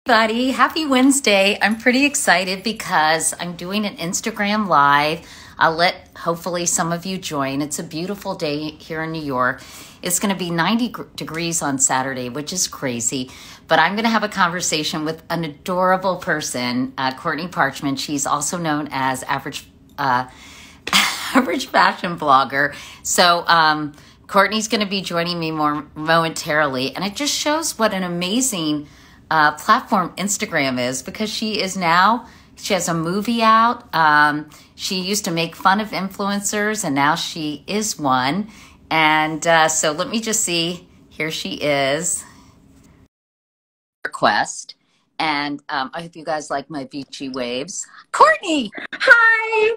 Everybody, happy Wednesday. I'm pretty excited because I'm doing an Instagram live. I'll let hopefully some of you join. It's a beautiful day here in New York. It's going to be 90 degrees on Saturday, which is crazy. But I'm going to have a conversation with an adorable person, Courtney Parchman. She's also known as average fashion blogger. So Courtney's going to be joining me more momentarily. And it just shows what an amazing platform Instagram is, because she has a movie out. She used to make fun of influencers, and now she is one. And so let me just see. Here she is. Request. And I hope you guys like my beachy waves. Courtney! Hi,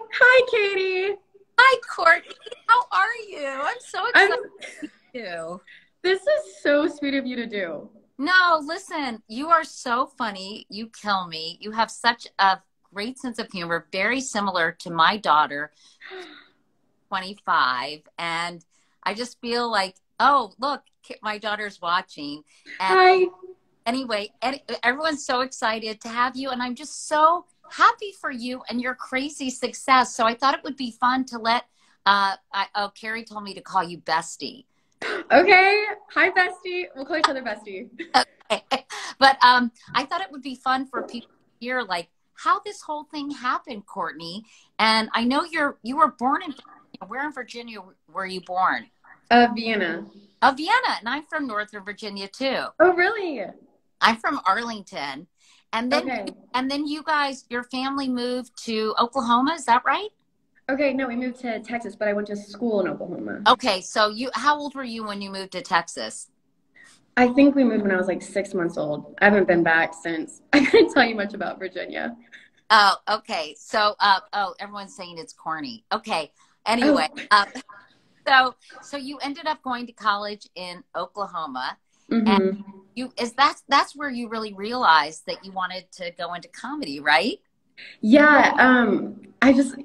Katie. Hi, Courtney. How are you? I'm so excited to meet you. This is so sweet of you to do. No, listen, you are so funny. You kill me. You have such a great sense of humor, very similar to my daughter, 25. And I just feel like, oh, look, my daughter's watching. And Hi. anyway, everyone's so excited to have you. And I'm just so happy for you and your crazy success. So I thought it would be fun to let, Carrie told me to call you Bestie. Okay. Hi, Bestie. We'll call each other Bestie. Okay. But I thought it would be fun for people to hear, like, how this whole thing happened, Courtney. And I know you were born in Virginia. Where in Virginia were you born? Vienna. Oh, Vienna. And I'm from Northern Virginia, too. Oh, really? I'm from Arlington. And then, okay. And then you guys, your family moved to Oklahoma. Is that right? Okay, no, we moved to Texas, but I went to school in Oklahoma. Okay, so how old were you when you moved to Texas? I think we moved when I was like 6 months old. I haven't been back since. I couldn't tell you much about Virginia. Oh, okay. So, everyone's saying it's corny. Okay. Anyway, so you ended up going to college in Oklahoma, and that's where you really realized that you wanted to go into comedy, right? Yeah,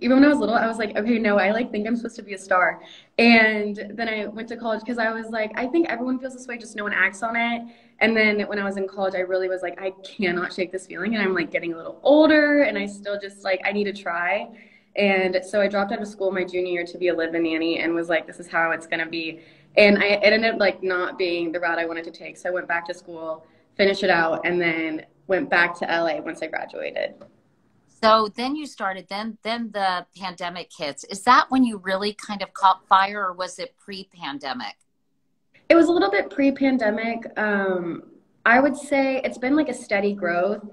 even when I was little, I was like, okay, no, I think I'm supposed to be a star. And then I went to college because I was like, I think everyone feels this way, just no one acts on it. And then when I was in college, I really was like, I cannot shake this feeling. And I'm like getting a little older, and I still just like, I need to try. And so I dropped out of school my junior year to be a live-in nanny, and was like, this is how it's going to be. And it ended up like not being the route I wanted to take. So I went back to school, finished it out, and then went back to LA once I graduated. So then you started, then the pandemic hits. Is that when you really kind of caught fire, or was it pre-pandemic? It was a little bit pre-pandemic. I would say it's been like a steady growth.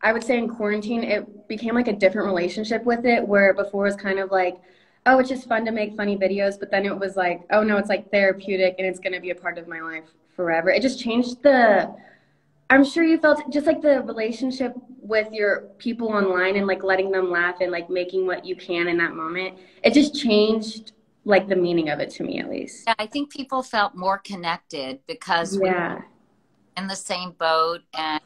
I would say in quarantine, it became like a different relationship with it, where before it was kind of like, oh, it's just fun to make funny videos. But then it was like, oh no, it's like therapeutic, and it's going to be a part of my life forever. It just changed I'm sure you felt just like the relationship with your people online, and like letting them laugh and like making what you can in that moment. It just changed like the meaning of it to me, at least. Yeah, I think people felt more connected because we were in the same boat, and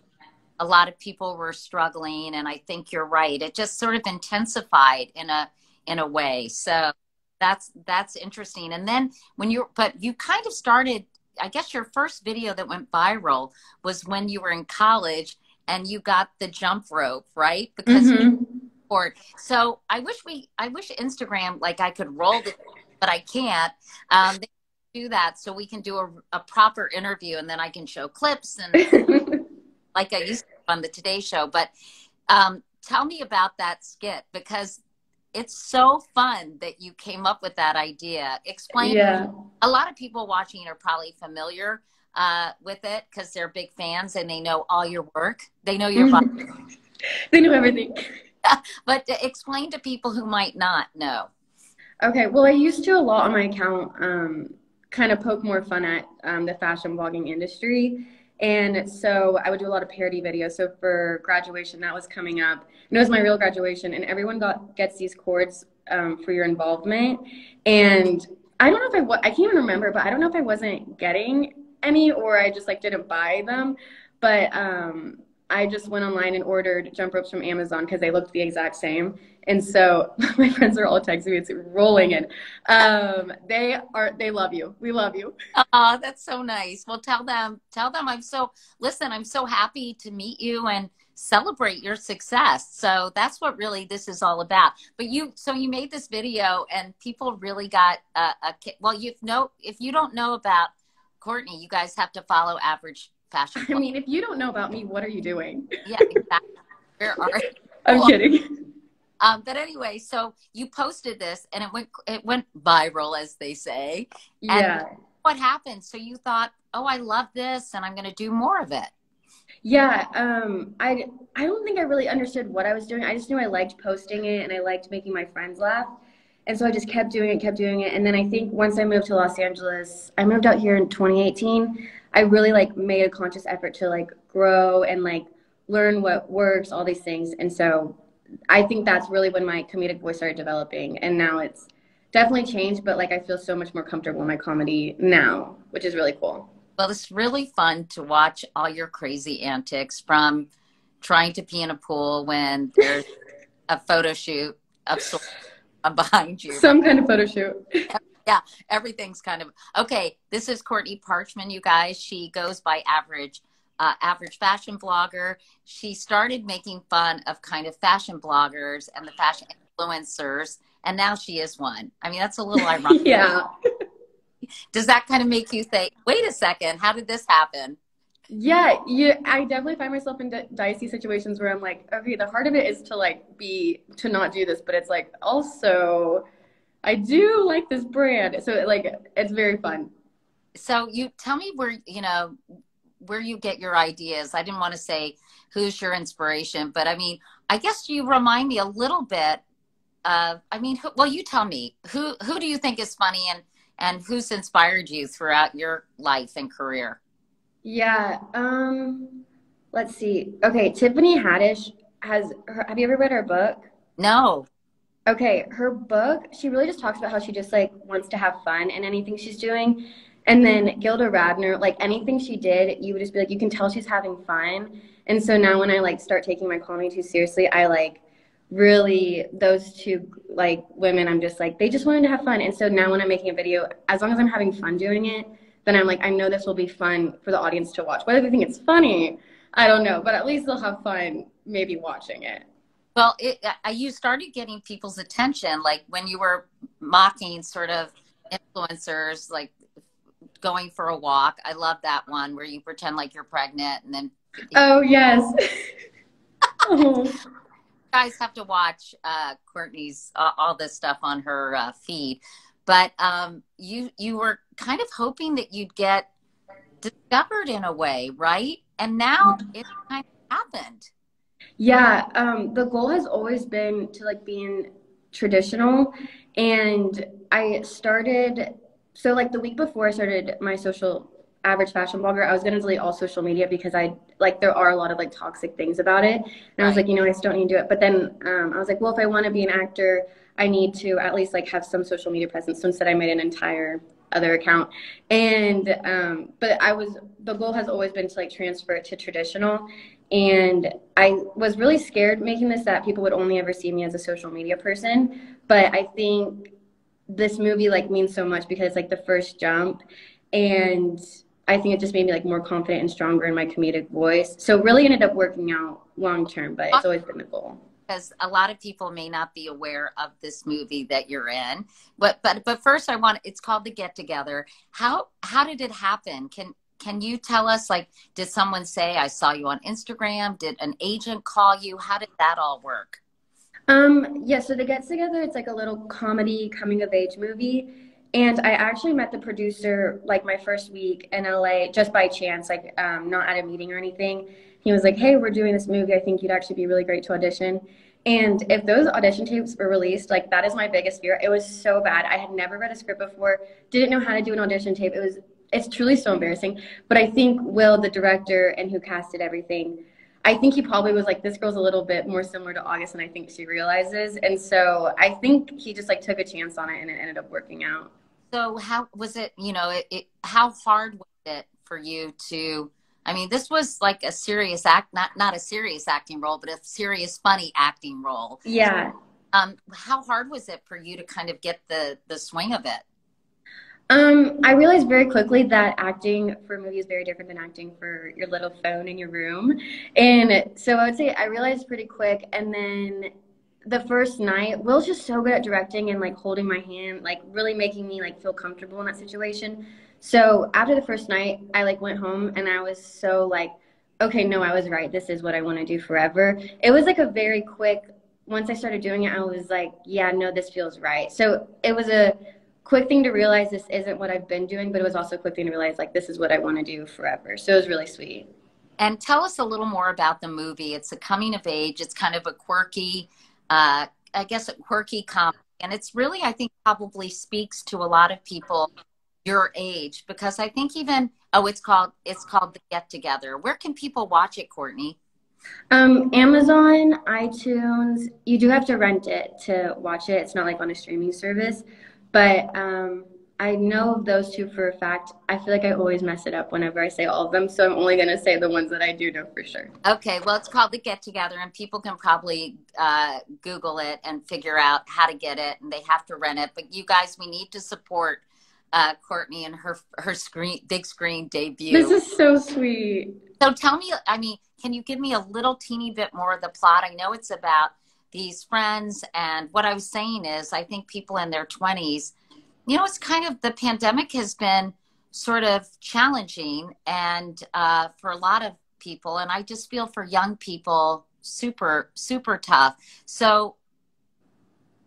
a lot of people were struggling. And I think you're right. It just sort of intensified in a way. So that's interesting. And then but you kind of started, I guess your first video that went viral was when you were in college and you got the jump rope, right? Because so I wish Instagram, like I could roll it, but I can't. They do that so we can do a proper interview, and then I can show clips and like I used to on the Today Show. But tell me about that skit, because it's so fun that you came up with that idea. Explain. Yeah. A lot of people watching are probably familiar with it because they're big fans and they know all your work. They know your body. They know everything. But explain to people who might not know. Okay. Well, I used to a lot on my account kind of poke more fun at the fashion blogging industry. And so I would do a lot of parody videos. So for graduation, that was coming up. And it was my real graduation. And everyone gets these cords for your involvement. And I don't know if I can't even remember, but I don't know if I wasn't getting any, or I just like didn't buy them. But I just went online and ordered jump ropes from Amazon because they looked the exact same. And so my friends are all texting me. It's rolling in. They love you. We love you. Oh, that's so nice. Well, tell them listen, I'm so happy to meet you and celebrate your success. So that's what really this is all about. But so you made this video and people really got well, if you don't know about Courtney, you guys have to follow Average Fashion Blog. I mean, if you don't know about me, what are you doing? Yeah, exactly. Where are you? I'm kidding. But anyway, so you posted this and it went viral, as they say. Yeah. And what happened? So you thought, oh, I love this and I'm going to do more of it. Yeah. I don't think I really understood what I was doing. I just knew I liked posting it and I liked making my friends laugh. And so I just kept doing it. And then I think once I moved to Los Angeles, I moved out here in 2018. I really like made a conscious effort to like grow and like learn what works, all these things. And so I think that's really when my comedic voice started developing. And now it's definitely changed, but like I feel so much more comfortable in my comedy now, which is really cool. Well, it's really fun to watch all your crazy antics, from trying to pee in a pool when there's a photo shoot of sorts behind you. Some kind of photo shoot. Yeah, everything's kind of okay. This is Courtney Parchman, you guys. She goes by Average Fashion Blogger. She started making fun of kind of fashion bloggers and the fashion influencers, and now she is one. I mean, that's a little ironic. Yeah. Does that kind of make you think, wait a second, how did this happen? Yeah, I definitely find myself in dicey situations where I'm like, okay, the heart of it is to not do this, but it's like, also, I do like this brand. So like, it's very fun. So you tell me where you get your ideas. I didn't want to say who's your inspiration, but I mean, I guess you remind me a little bit of, well, you tell me, who do you think is funny and who's inspired you throughout your life and career? Yeah. Let's see. Okay. Tiffany Haddish have you ever read her book? No. Okay. Her book, she really just talks about how she just like wants to have fun in anything she's doing. And then Gilda Radner, like anything she did, you would just be like, you can tell she's having fun. And so now when I like start taking my comedy too seriously, I like really, those two like women, I'm just like, they just wanted to have fun. And so now when I'm making a video, as long as I'm having fun doing it, then I'm like, I know this will be fun for the audience to watch. Whether they think it's funny, I don't know, but at least they'll have fun maybe watching it. Well, you started getting people's attention, like when you were mocking sort of influencers, like going for a walk. I love that one where you pretend like you're pregnant and then. Oh, yes. Oh. You guys have to watch Courtney's all this stuff on her feed. But you were kind of hoping that you'd get discovered in a way, right? And now it kind of happened. Yeah, the goal has always been to like being traditional, and I started, so like the week before I started my Average Fashion Blogger, I was going to delete all social media because there are a lot of like toxic things about it. And I was like, I just don't need to do it. But then I was like, well, if I want to be an actor, I need to at least like have some social media presence. So instead I made an entire other account. And, but the goal has always been to like transfer it to traditional. And I was really scared making this that people would only ever see me as a social media person. But I think this movie like means so much because it's like the first jump. And I think it just made me like more confident and stronger in my comedic voice. So it really ended up working out long term, but it's always been the goal. Because a lot of people may not be aware of this movie that you're in, but first it's called The Get Together. How did it happen? Can you tell us, like, did someone say, I saw you on Instagram? Did an agent call you? How did that all work? Yeah, so The Get Together, it's like a little comedy coming of age movie. And I actually met the producer like my first week in LA just by chance, like not at a meeting or anything. He was like, hey, we're doing this movie. I think you'd actually be really great to audition. And if those audition tapes were released, like that is my biggest fear. It was so bad. I had never read a script before, didn't know how to do an audition tape. It's truly so embarrassing. But I think Will, the director and who casted everything, I think he probably was like, this girl's a little bit more similar to August than I think she realizes. And so I think he just like took a chance on it and it ended up working out. So how was it, how hard was it for you to I mean, this was like a serious not a serious acting role, but a serious, funny acting role. Yeah. How hard was it for you to kind of get the swing of it? I realized very quickly that acting for a movie is very different than acting for your little phone in your room. And so I would say I realized pretty quick. And then the first night, Will's just so good at directing and like holding my hand, like really making me like feel comfortable in that situation. So after the first night, I like went home and I was so like, okay, no, I was right. This is what I want to do forever. It was like a very quick, once I started doing it, I was like, yeah, no, this feels right. So it was a quick thing to realize this isn't what I've been doing, but it was also a quick thing to realize like this is what I want to do forever. So it was really sweet. And tell us a little more about the movie. It's a coming of age. It's kind of a quirky, I guess a quirky comedy. And it's really, I think, probably speaks to a lot of people your age, because I think even, it's called The Get Together. Where can people watch it, Courtney? Amazon, iTunes. You do have to rent it to watch it. It's not like on a streaming service. But I know those two for a fact. I feel like I always mess it up whenever I say all of them, so I'm only going to say the ones that I do know for sure. Okay, well, it's called The Get Together, and people can probably Google it and figure out how to get it, and they have to rent it. But you guys, we need to support Courtney and her big screen debut. This is so sweet. So tell me, I mean, can you give me a little teeny bit more of the plot? I know it's about these friends, and what I was saying is I think people in their 20s, you know, it's kind of, the pandemic has been sort of challenging and for a lot of people, and I just feel for young people super tough. So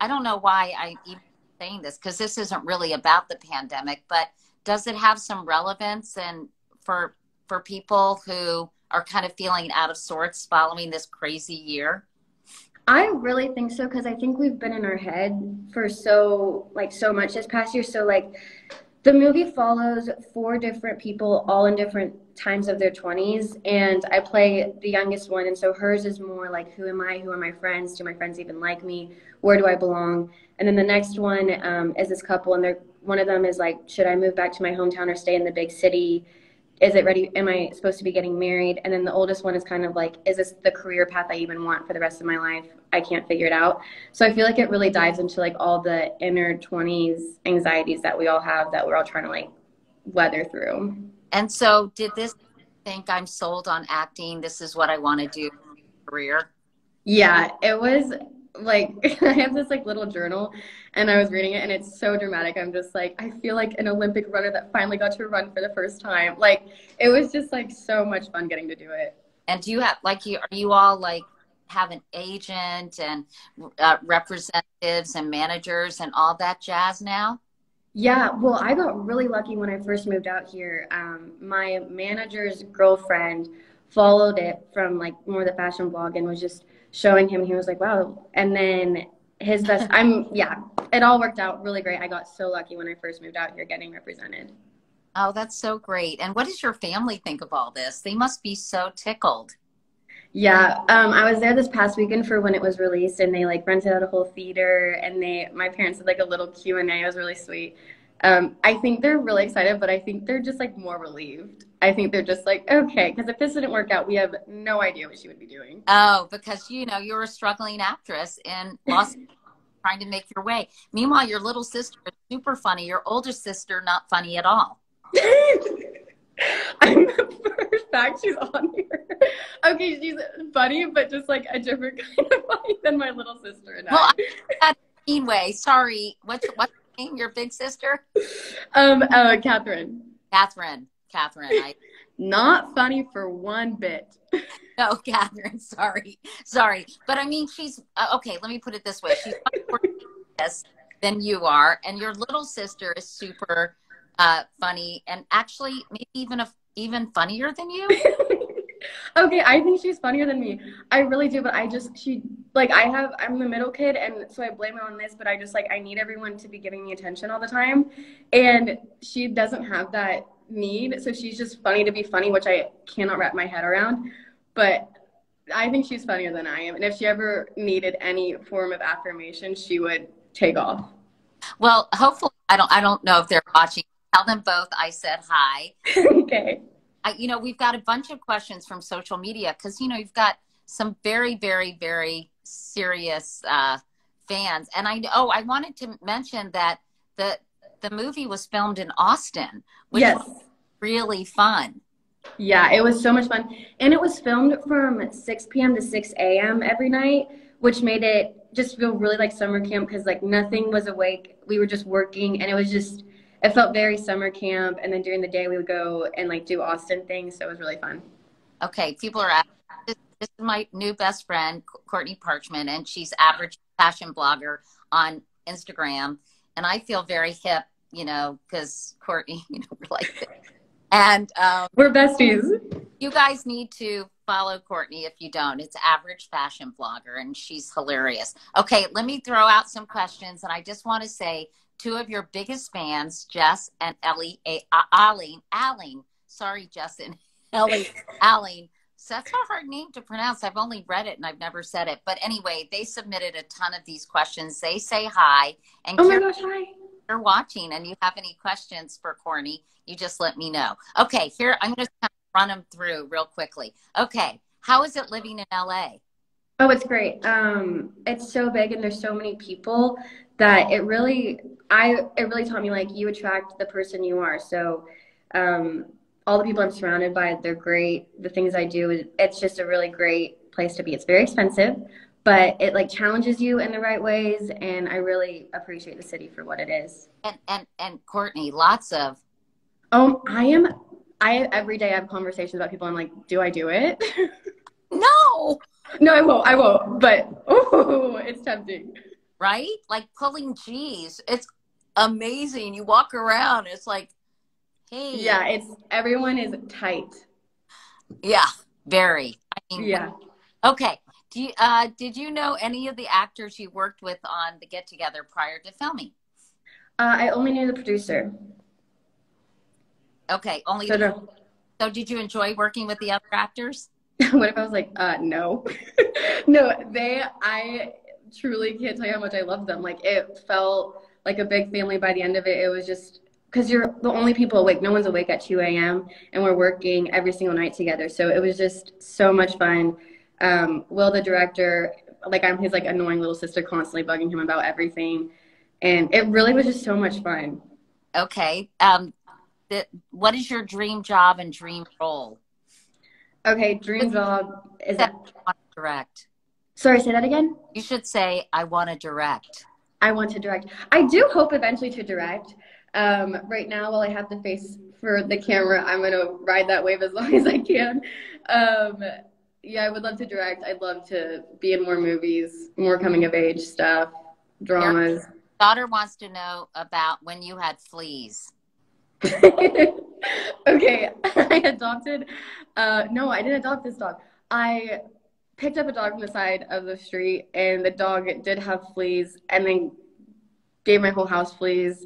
I don't know why I even saying this, because this isn't really about the pandemic, but does it have some relevance and for people who are kind of feeling out of sorts following this crazy year? I really think so, because I think we've been in our head for so much this past year. So like the movie follows 4 different people all in different times of their 20s, and I play the youngest one, and so hers is more like, who am I? Who are my friends? Do my friends even like me? Where do I belong? And then the next one is this couple, and one of them is like, should I move back to my hometown or stay in the big city? Is it ready? Am I supposed to be getting married? And then the oldest one is kind of like, is this the career path I even want for the rest of my life? I can't figure it out. So I feel like it really dives into like all the inner 20s anxieties that we all have, that we're all trying to like weather through. And so did this think, I'm sold on acting, this is what I want to do in my career? Yeah, it was like, I have this like little journal, and I was reading it, and it's so dramatic. I'm just like, I feel like an Olympic runner that finally got to run for the first time. Like, it was just like so much fun getting to do it. And do you have are you all like have an agent and representatives and managers and all that jazz now? Yeah, well, I got really lucky when I first moved out here. My manager's girlfriend followed it from like more the fashion blog and was just showing him. He was like, wow. And then his best, it all worked out really great. I got so lucky when I first moved out here getting represented. Oh, that's so great. And what does your family think of all this? They must be so tickled. Yeah, I was there this past weekend for when it was released, and they like rented out a whole theater, and my parents did like a little Q&A. It was really sweet. I think they're really excited, but I think they're just like more relieved. I think they're just like, okay, because if this didn't work out, we have no idea what she would be doing. Oh, because you know, you're a struggling actress in Los Angeles trying to make your way. Meanwhile, your little sister is super funny. Your older sister, not funny at all. I'm for a fact she's on here. Okay, she's funny, but just like a different kind of funny than my little sister and I. Well, that's a mean way. Sorry. What's her name? Your big sister? Catherine. Catherine. Not funny for one bit. No, Catherine. Sorry. But I mean, she's okay. Let me put it this way: she's much more famous than you are, and your little sister is super funny, and actually maybe even funnier than you. Okay, I think she's funnier than me. I really do, but I'm the middle kid, and so I blame it on this, but I need everyone to be giving me attention all the time, and she doesn't have that need, so she's just funny to be funny, which I cannot wrap my head around, but I think she's funnier than I am, and if she ever needed any form of affirmation, she would take off. Well, hopefully, I don't know if they're watching. Tell them both I said hi. Okay. you know, we've got a bunch of questions from social media because, you know, you've got some very, very, very serious fans. And I wanted to mention that the movie was filmed in Austin, which was really fun. Yeah, it was so much fun. And it was filmed from 6 p.m. to 6 a.m. every night, which made it just feel really like summer camp because like nothing was awake. We were just working, and it felt very summer camp. And then during the day we would go and like do Austin things. So it was really fun. Okay, people are asking, this is my new best friend, Courtney Parchman, and she's average fashion blogger on Instagram. And I feel very hip, you know, because Courtney, you know, we're like this. And we're besties. You guys need to follow Courtney if you don't. It's average fashion blogger, and she's hilarious. Okay, let me throw out some questions, and I just want to say two of your biggest fans, Jess and Aline. Sorry, Jess and Aline. So that's a hard name to pronounce. I've only read it and I've never said it. But anyway, they submitted a ton of these questions. They say hi. And oh my gosh, hi. If you're watching and you have any questions for Courtney, you just let me know. Okay, here, I'm going to kind of run them through real quickly. Okay, how is it living in LA? Oh, it's great. It's so big and there's so many people that it really taught me like you attract the person you are. So all the people I'm surrounded by, they're great. The things I do, it's just a really great place to be. It's very expensive, but it like challenges you in the right ways. And I really appreciate the city for what it is. And Courtney, lots of. Oh, every day I have conversations about people. I'm like, do I do it? No, I won't, but oh, it's tempting. Right? Like pulling G's. It's amazing. You walk around, it's like, hey. Yeah, everyone is tight. Yeah, very. I mean, yeah. Okay. Did you know any of the actors you worked with on the get together prior to filming? I only knew the producer. Okay, only. So did you enjoy working with the other actors? What if I was like, no? No, I truly can't tell you how much I loved them. Like, it felt like a big family by the end of it. It was just, because you're the only people awake. No one's awake at 2 a.m. and we're working every single night together. So it was just so much fun. Will, the director, like I'm his like annoying little sister, constantly bugging him about everything. And it really was just so much fun. Okay. What is your dream job and dream role? Okay, dream job is direct. Sorry, say that again? You should say, I want to direct. I want to direct. I do hope eventually to direct. Right now, while I have the face for the camera, I'm going to ride that wave as long as I can. Yeah, I would love to direct. I'd love to be in more movies, more coming of age stuff, dramas. Your daughter wants to know about when you had fleas. Okay, I adopted, no, I didn't adopt this dog. I picked up a dog from the side of the street, and the dog did have fleas, and then gave my whole house fleas.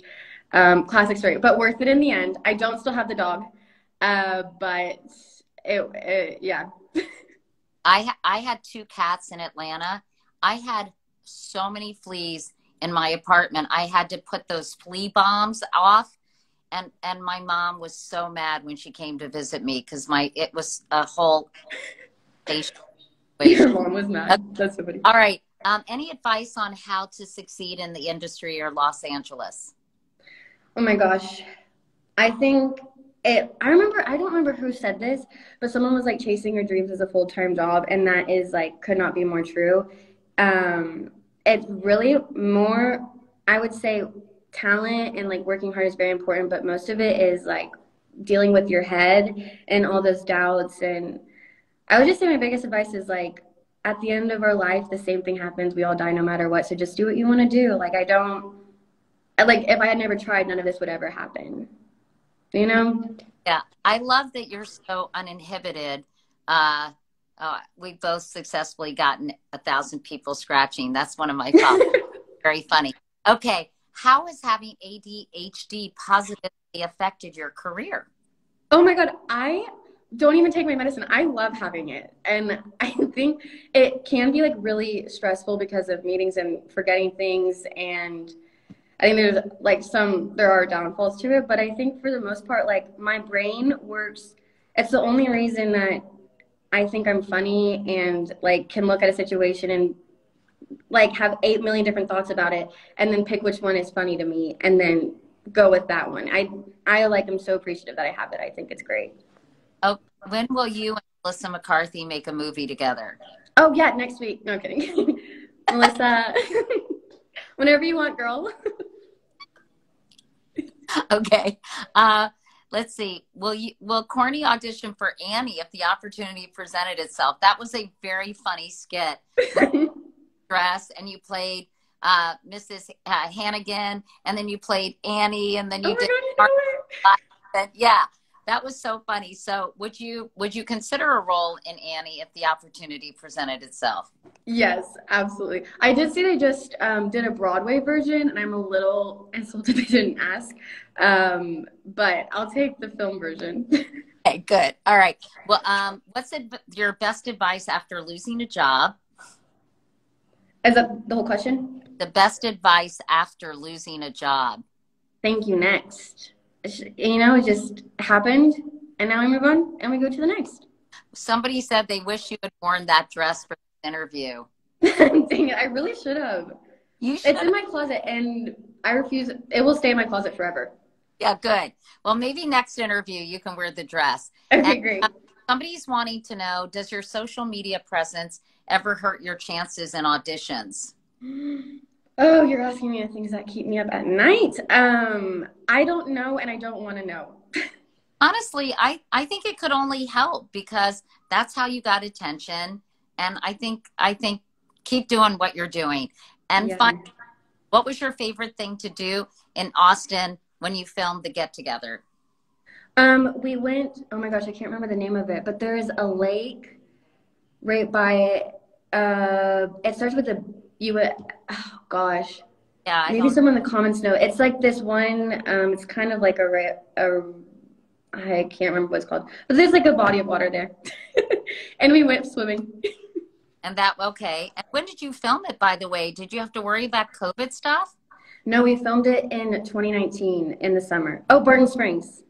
Classic story, but worth it in the end. I don't still have the dog, but yeah. I had 2 cats in Atlanta. I had so many fleas in my apartment. I had to put those flea bombs off. And my mom was so mad when she came to visit me because it was a whole station. Your mom was mad. That's so funny. All right. Any advice on how to succeed in the industry or Los Angeles? Oh my gosh. I don't remember who said this, but someone was like chasing your dreams as a full-time job, and that is like could not be more true. It's really more, I would say, talent and like working hard is very important, but most of it is like dealing with your head and all those doubts. And I would just say my biggest advice is like at the end of our life, the same thing happens. We all die no matter what. So just do what you want to do. Like if I had never tried, none of this would ever happen. You know? Yeah. I love that you're so uninhibited. We've both successfully gotten 1,000 people scratching. That's one of my problems. Very funny. Okay. How has having ADHD positively affected your career? Oh my God, I don't even take my medicine. I love having it. And I think it can be like really stressful because of meetings and forgetting things. And I think there are downfalls to it, but I think for the most part, like my brain works It's the only reason that I think I'm funny and like can look at a situation and like have 8 million different thoughts about it and then pick which one is funny to me and then go with that one. I like am so appreciative that I have it. I think it's great. Oh, when will you and Alyssa McCarthy make a movie together? Oh yeah, next week. No, I'm kidding. Alyssa, whenever you want, girl. Okay. Let's see. Will Courtney audition for Annie if the opportunity presented itself? That was a very funny skit. Dress, and you played Mrs. Hannigan, and then you played Annie, and then you did. Yeah, that was so funny. So would you consider a role in Annie if the opportunity presented itself? Yes, absolutely. I did see they just did a Broadway version, and I'm a little insulted they didn't ask. But I'll take the film version. Okay, good. All right. Well, what's your best advice after losing a job? Is that the whole question? The best advice after losing a job. Thank you, next. You know, it just happened, and now we move on, and we go to the next. Somebody said they wish you had worn that dress for the interview. Dang it, I really should have. You should. It's in my closet, and I refuse. It will stay in my closet forever. Yeah, good. Well, maybe next interview you can wear the dress. Okay, great. Somebody's wanting to know, does your social media presence ever hurt your chances in auditions? Oh, you're asking me the things that keep me up at night. I don't know, and I don't want to know. Honestly, I think it could only help because that's how you got attention. And I think keep doing what you're doing. And finally, what was your favorite thing to do in Austin when you filmed the get together? We went, oh my gosh, I can't remember the name of it, but there is a lake right by it. It starts with oh gosh. Yeah. Maybe someone in the comments know. It's like this one, it's kind of like I can't remember what it's called, but there's like a body of water there. And we went swimming. And okay. And when did you film it, by the way? Did you have to worry about COVID stuff? No, we filmed it in 2019 in the summer. Oh, Barton Springs.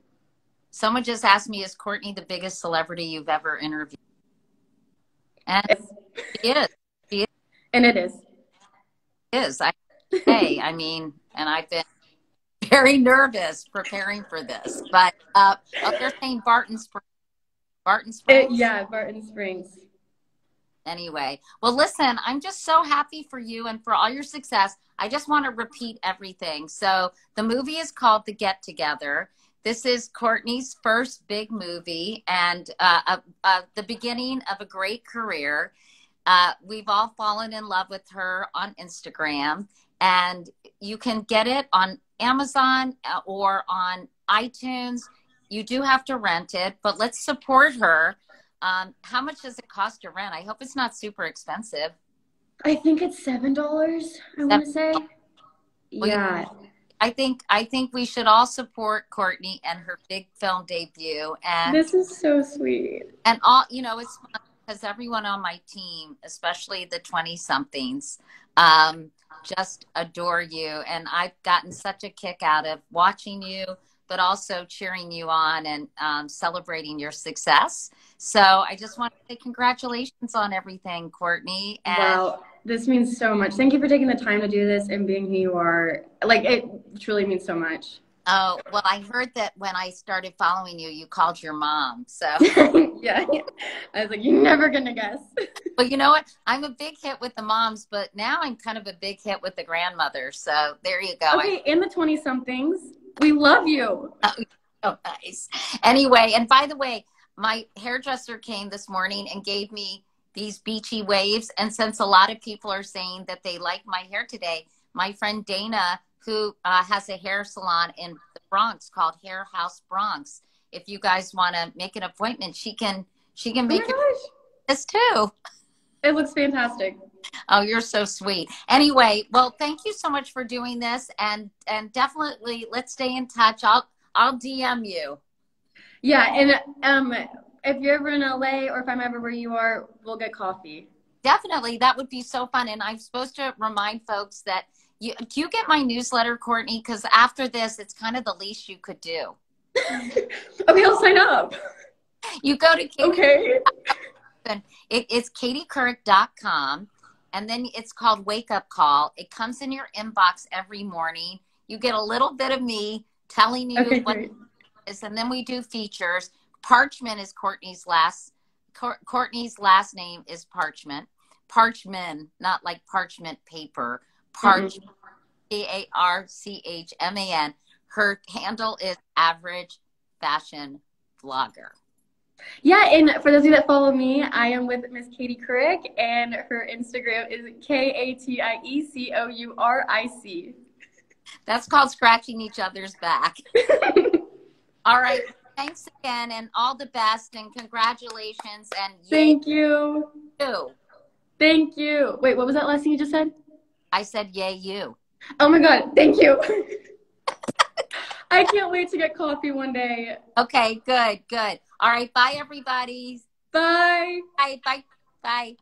Someone just asked me, is Courtney the biggest celebrity you've ever interviewed? And she is. She is. And it is. It is. I mean, and I've been very nervous preparing for this. But they're saying Barton Springs. Barton Springs? Yeah, Barton Springs. Anyway, well, listen, I'm just so happy for you and for all your success. I just want to repeat everything. So the movie is called The Get Together. This is Courtney's first big movie and the beginning of a great career. We've all fallen in love with her on Instagram, and you can get it on Amazon or on iTunes. You do have to rent it, but let's support her. How much does it cost to rent? I hope it's not super expensive. I think it's $7, I want to say. Well, yeah. I think we should all support Courtney and her big film debut. And this is so sweet. And all, you know, it's fun because everyone on my team, especially the 20-somethings, just adore you. And I've gotten such a kick out of watching you, but also cheering you on and celebrating your success. So I just want to say congratulations on everything, Courtney. And wow, this means so much. Thank you for taking the time to do this and being who you are. Like, it truly means so much. Oh, well, I heard that when I started following you, you called your mom. So yeah, I was like, you're never going to guess. Well, you know what? I'm a big hit with the moms, but now I'm kind of a big hit with the grandmother. So there you go. Okay, in the 20-somethings, we love you. Oh, nice. Anyway, and by the way, my hairdresser came this morning and gave me these beachy waves. And since a lot of people are saying that they like my hair today, my friend Dana, who has a hair salon in the Bronx called Hair House Bronx, if you guys want to make an appointment, she can make this too. It looks fantastic. Oh, you're so sweet. Anyway, well, thank you so much for doing this, and definitely let's stay in touch. I'll DM you. Yeah, and if you're ever in LA or if I'm ever where you are, we'll get coffee. Definitely, that would be so fun. And I'm supposed to remind folks that do you get my newsletter, Courtney? Because after this, it's kind of the least you could do. Okay, I'll sign up. You go to Katie. Okay. It's katiecouric.com, and then it's called Wake Up Call. It comes in your inbox every morning. You get a little bit of me telling you what it is, and then we do features. Parchman is Courtney's last name is Parchman. Parchman, not like parchment paper. Parchman, Parchman. Her handle is Average Fashion Vlogger. Yeah, and for those of you that follow me, I am with Miss Katie Couric, and her Instagram is KATIECOURIC. That's called scratching each other's back. All right. Thanks again, and all the best, and congratulations. And thank you. Thank you. Wait, what was that last thing you just said? I said, yay, you. Oh my God, thank you. I can't wait to get coffee one day. Okay, good. All right, bye, everybody. Bye. Bye.